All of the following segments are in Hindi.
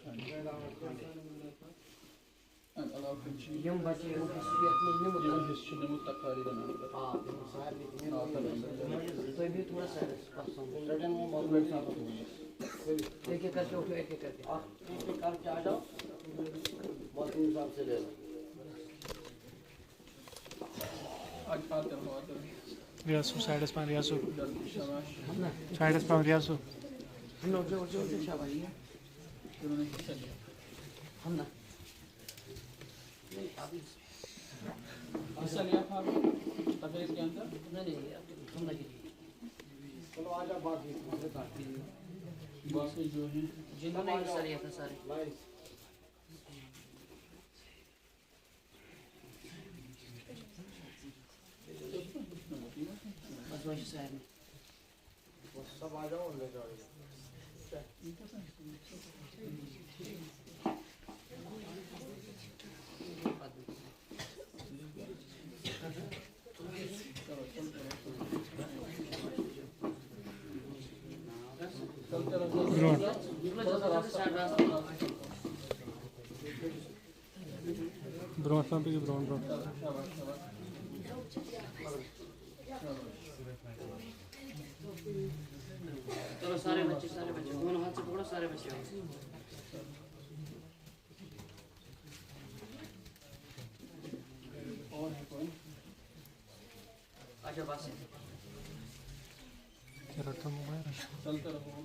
Yum bacı yum hissiyatını yum Yum hissini mutlaka arayın. तो भी थोड़ा सा रिटर्न में बहुत बड़ी साहब एक एक करके उठो एक एक करके आप एक एक करके आ जाओ बहुत हिसाब से ले लो आज आते हो Riyasu, side span Riyasu, शाबाश side span Riyasu. हम लोग जो शाबाश उन्होंने हिस्सा लिया हम ना नहीं अभी हिस्सा लिया था तकरीर के अंदर नहीं हम नहीं चलो आ जाओ बात बाकी जो है जिन्होंने हिस्सा लिया था सारे बस वही साहब ने सब आ जाओ ले जाओ Brown span पे brown. चलो सारे बच्चे दोनों हाथ से पकड़ो सारे बच्चे और है कोई अच्छा बस Kereta mobile. चलते रहो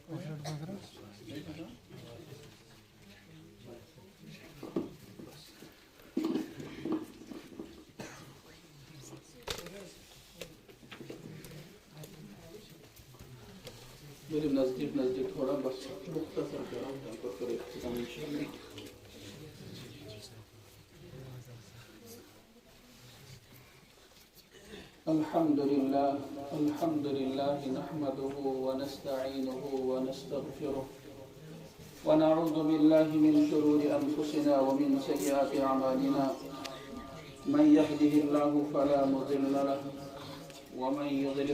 मेरे नज़दीक थोड़ा बस मुख्तसर करें अल्हम्दुलिल्लाह नहमदुहु व नस्तईनुहु व नस्तगफिरुह व नऊज़ु बिल्लाहि मिन शुरूरि अनफुसिना व मिन सय्यिआति अमालिना मन यहदिहिल्लाहु फला मुदिल्ल लहु व मन युद्लिल